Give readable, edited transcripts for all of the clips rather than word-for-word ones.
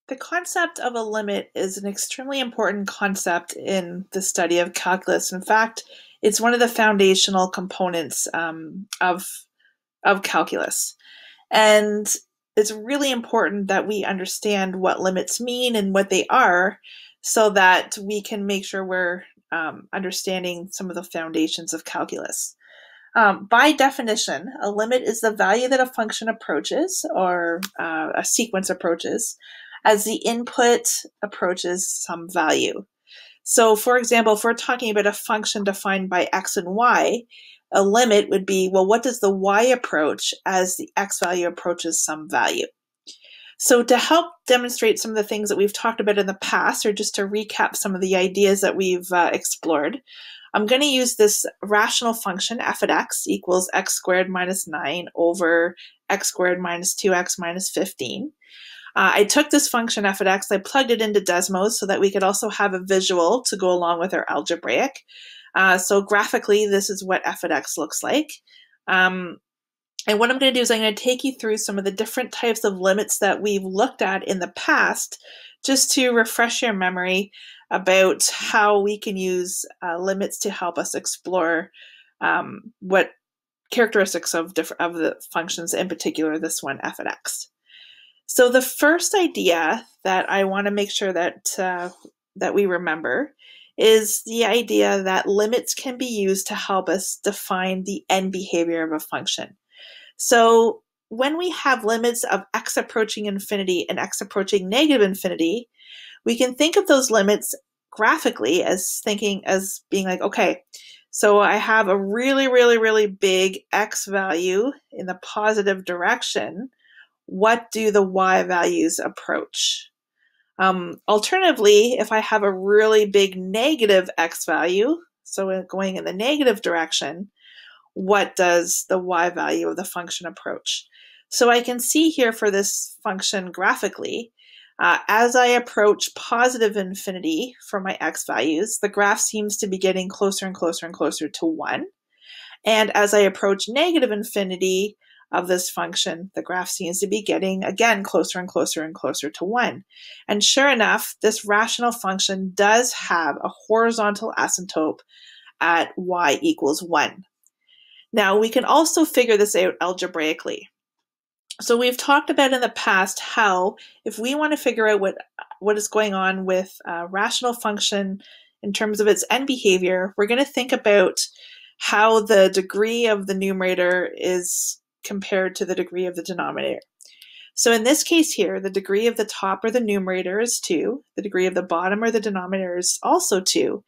The concept of a limit is an extremely important concept in the study of calculus. In fact, it's one of the foundational components of calculus. And it's really important that we understand what limits mean and what they are so that we can make sure we're understanding some of the foundations of calculus. By definition, a limit is the value that a function approaches or a sequence approaches as the input approaches some value. So for example, if we're talking about a function defined by x and y, a limit would be, well, what does the y approach as the x value approaches some value? So to help demonstrate some of the things that we've talked about in the past, or just to recap some of the ideas that we've explored, I'm going to use this rational function f of x equals x squared minus 9 over x squared minus 2x minus 15. I took this function f of x, I plugged it into Desmos so that we could also have a visual to go along with our algebraic. So graphically, this is what f of x looks like. And what I'm going to do is I'm going to take you through some of the different types of limits that we've looked at in the past, just to refresh your memory about how we can use limits to help us explore what characteristics of the functions, in particular this one, f of x. So the first idea that I want to make sure that that we remember is the idea that limits can be used to help us define the end behavior of a function. So when we have limits of x approaching infinity and x approaching negative infinity, we can think of those limits graphically as being like, okay, so I have a really, really, really big x value in the positive direction. What do the y values approach? Alternatively, if I have a really big negative x value, so going in the negative direction, what does the y value of the function approach? So I can see here for this function graphically, as I approach positive infinity for my x values, the graph seems to be getting closer and closer and closer to 1. And as I approach negative infinity of this function, the graph seems to be getting, again, closer and closer and closer to 1. And sure enough, this rational function does have a horizontal asymptote at y equals 1. Now, we can also figure this out algebraically. So we've talked about in the past how if we want to figure out what is going on with a rational function in terms of its end behavior, we're going to think about how the degree of the numerator is compared to the degree of the denominator. So in this case here, the degree of the top or the numerator is 2. The degree of the bottom or the denominator is also 2.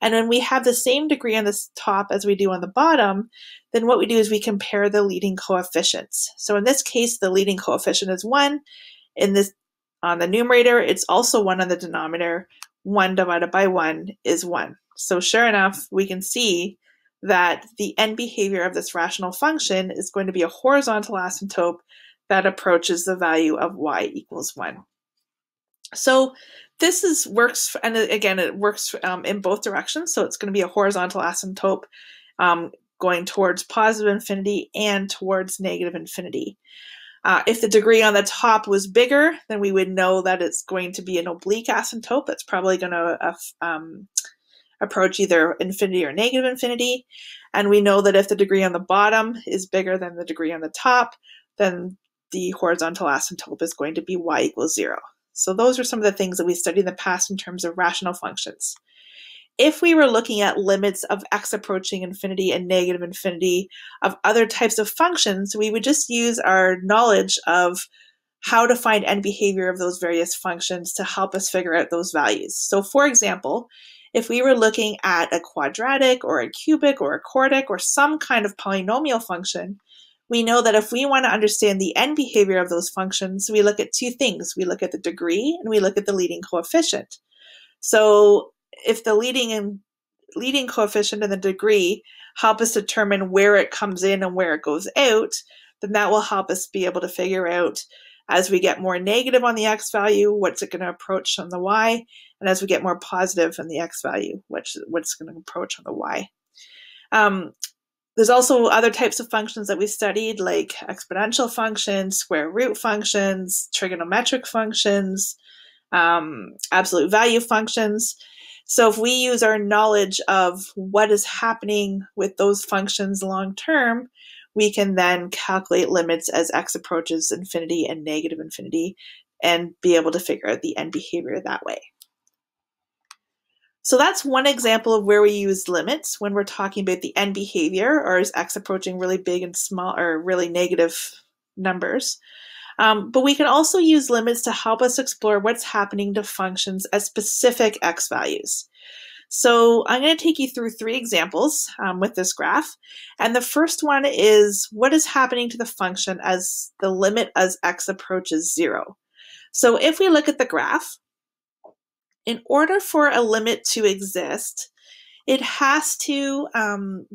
And when we have the same degree on the top as we do on the bottom, then what we do is we compare the leading coefficients. So in this case, the leading coefficient is 1. On the numerator, it's also 1 on the denominator. 1 divided by 1 is 1. So sure enough, we can see that the end behavior of this rational function is going to be a horizontal asymptote that approaches the value of y equals 1. So this works, and again, it works in both directions. So it's going to be a horizontal asymptote going towards positive infinity and towards negative infinity. If the degree on the top was bigger, then we would know that it's going to be an oblique asymptote that's probably going to approach either infinity or negative infinity. And we know that if the degree on the bottom is bigger than the degree on the top, then the horizontal asymptote is going to be y equals 0. So those are some of the things that we studied in the past in terms of rational functions. If we were looking at limits of x approaching infinity and negative infinity of other types of functions, we would just use our knowledge of how to find end behavior of those various functions to help us figure out those values. So for example, if we were looking at a quadratic or a cubic or a quartic or some kind of polynomial function, we know that if we want to understand the end behavior of those functions, we look at two things. We look at the degree and we look at the leading coefficient. So if the leading coefficient and the degree help us determine where it comes in and where it goes out, then that will help us be able to figure out, as we get more negative on the x value, what's it going to approach on the y, and as we get more positive on the x value, what's going to approach on the y. There's also other types of functions that we studied, like exponential functions, square root functions, trigonometric functions, absolute value functions. So if we use our knowledge of what is happening with those functions long term, we can then calculate limits as x approaches infinity and negative infinity and be able to figure out the end behavior that way. So that's one example of where we use limits when we're talking about the end behavior, or is x approaching really big and small or really negative numbers. But we can also use limits to help us explore what's happening to functions at specific x values. So I'm going to take you through 3 examples with this graph. And the first one is what is happening to the function as the limit as x approaches 0. So if we look at the graph, in order for a limit to exist, it has to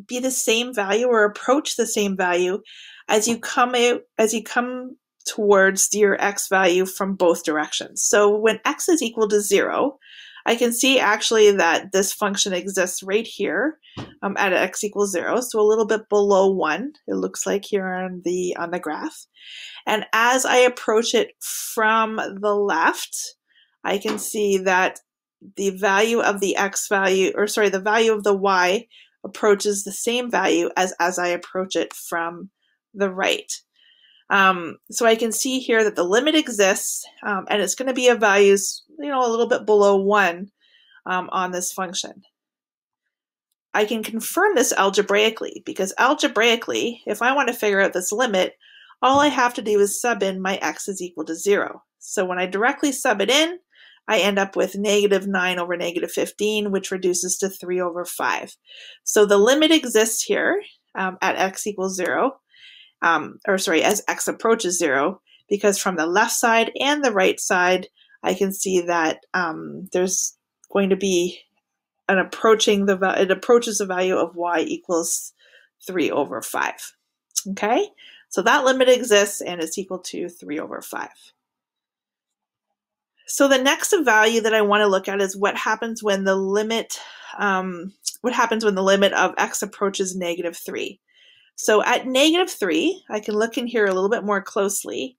be the same value or approach the same value as you come towards your x value from both directions. So when x is equal to 0, I can see actually that this function exists right here at x equals 0, so a little bit below 1, it looks like here on the graph. And as I approach it from the left, I can see that the value of the x value, or sorry, the value of the y approaches the same value as I approach it from the right. So I can see here that the limit exists, and it's going to be of values, a little bit below 1 on this function. I can confirm this algebraically, because algebraically, if I want to figure out this limit, all I have to do is sub in my x is equal to 0. So when I directly sub it in, I end up with negative 9 over negative 15, which reduces to 3 over 5. So the limit exists here at x equals 0, as x approaches 0, because from the left side and the right side, I can see that there's going to be it approaches the value of y equals 3 over 5. Okay, so that limit exists and it's equal to 3 over 5. So the next value that I want to look at is what happens when the limit of x approaches negative 3. So at negative 3, I can look in here a little bit more closely,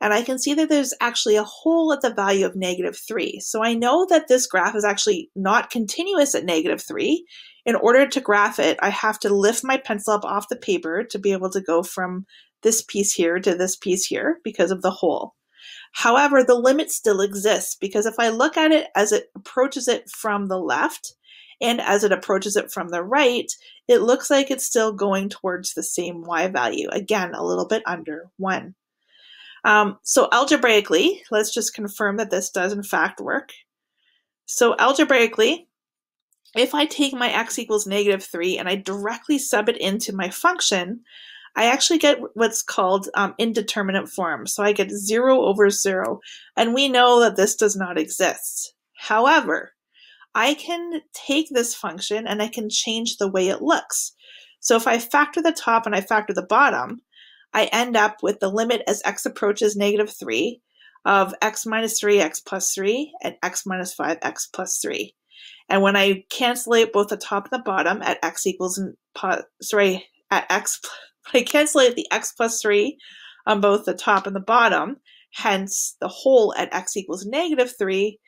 and I can see that there's actually a hole at the value of negative 3. So I know that this graph is actually not continuous at negative 3. In order to graph it, I have to lift my pencil up off the paper to be able to go from this piece here to this piece here because of the hole. However, the limit still exists, because if I look at it as it approaches it from the left and as it approaches it from the right, it looks like it's still going towards the same y value. Again, a little bit under 1. So algebraically, let's just confirm that this does in fact work. So algebraically, if I take my x equals negative 3 and I directly sub it into my function, I actually get what's called indeterminate form. So I get 0 over 0, and we know that this does not exist. However, I can take this function and I can change the way it looks. So if I factor the top and I factor the bottom, I end up with the limit as x approaches negative 3 of x minus 3, x plus 3, and x minus 5, x plus 3. And when I cancellate both the top and the bottom at x equals, I cancellate the x plus 3 on both the top and the bottom, hence the whole at x equals negative 3.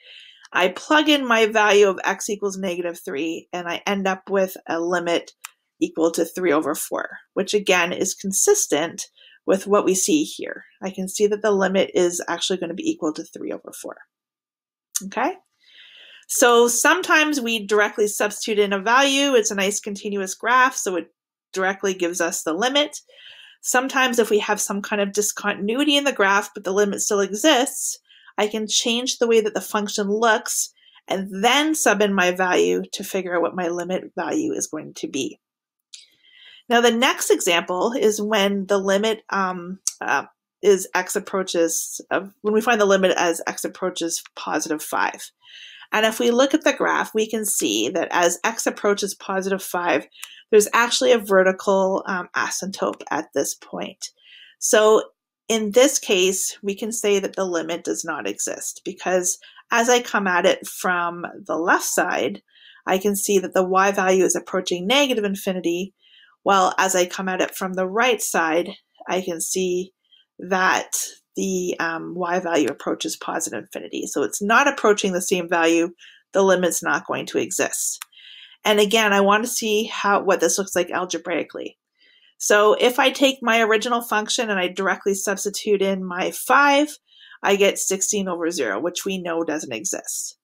I plug in my value of x equals negative 3, and I end up with a limit equal to 3 over 4, which again is consistent with what we see here. I can see that the limit is actually going to be equal to 3 over 4. Okay? So sometimes we directly substitute in a value. It's a nice continuous graph, so it directly gives us the limit. Sometimes if we have some kind of discontinuity in the graph, but the limit still exists, I can change the way that the function looks and then sub in my value to figure out what my limit value is going to be. Now the next example is when the limit is x approaches, when we find the limit as x approaches positive 5. And if we look at the graph, we can see that as x approaches positive 5, there's actually a vertical asymptote at this point. So in this case, we can say that the limit does not exist, because as I come at it from the left side, I can see that the y value is approaching negative infinity, while as I come at it from the right side, I can see that the y value approaches positive infinity. So it's not approaching the same value, the limit's not going to exist. And again, I want to see what this looks like algebraically. So if I take my original function and I directly substitute in my 5, I get 16 over 0, which we know doesn't exist.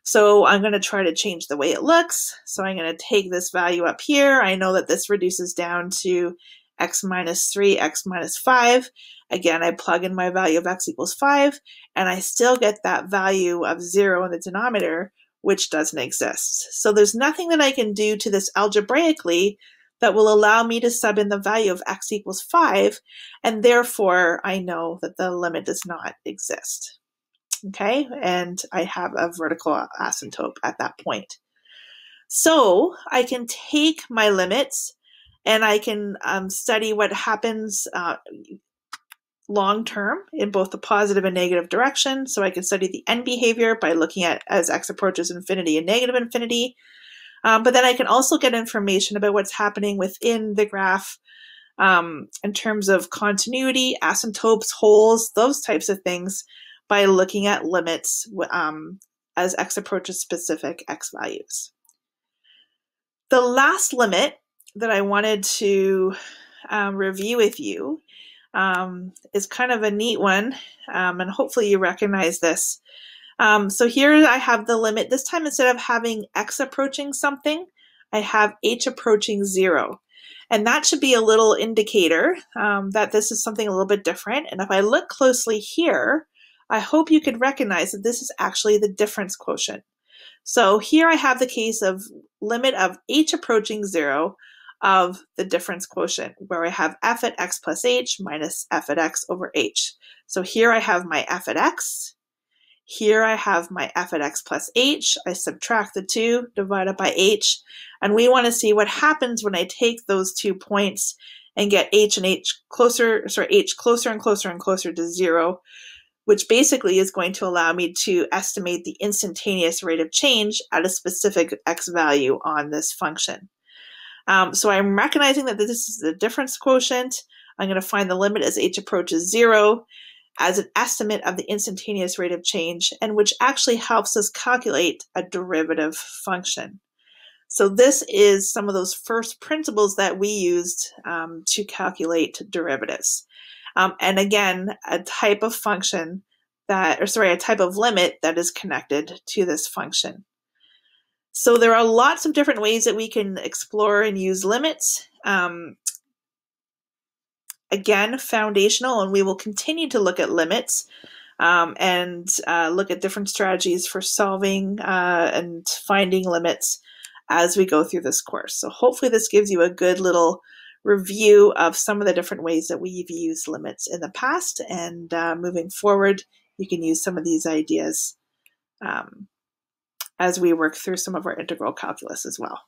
So I'm going to try to change the way it looks. So I'm going to take this value up here. I know that this reduces down to x minus 3, x minus 5. Again, I plug in my value of x equals 5, and I still get that value of 0 in the denominator, which doesn't exist. So there's nothing that I can do to this algebraically that will allow me to sub in the value of x equals 5, and therefore I know that the limit does not exist. Okay, and I have a vertical asymptote at that point. So I can take my limits and I can study what happens long term in both the positive and negative direction. So I can study the end behavior by looking at as x approaches infinity and negative infinity. But then I can also get information about what's happening within the graph in terms of continuity, asymptotes, holes, those types of things by looking at limits as x approaches specific x values. The last limit that I wanted to review with you is kind of a neat one, and hopefully you recognize this. So here I have the limit. This time, instead of having x approaching something, I have h approaching 0. And that should be a little indicator that this is something a little bit different. And if I look closely here, I hope you could recognize that this is actually the difference quotient. So here I have the case of limit of h approaching 0 of the difference quotient, where I have f at x plus h minus f at x over h. So here I have my f at x. Here I have my f at x plus h. I subtract the 2, divide it by h, and we want to see what happens when I take those 2 points and get h and h closer and closer and closer to 0, which basically is going to allow me to estimate the instantaneous rate of change at a specific x value on this function. So I'm recognizing that this is the difference quotient. I'm going to find the limit as h approaches 0 as an estimate of the instantaneous rate of change, and which actually helps us calculate a derivative function. So this is some of those first principles that we used to calculate derivatives. And again, a type of function a type of limit that is connected to this function. So there are lots of different ways that we can explore and use limits. Again, foundational, and we will continue to look at limits and look at different strategies for solving and finding limits as we go through this course. So hopefully this gives you a good little review of some of the different ways that we've used limits in the past, and moving forward, you can use some of these ideas as we work through some of our integral calculus as well.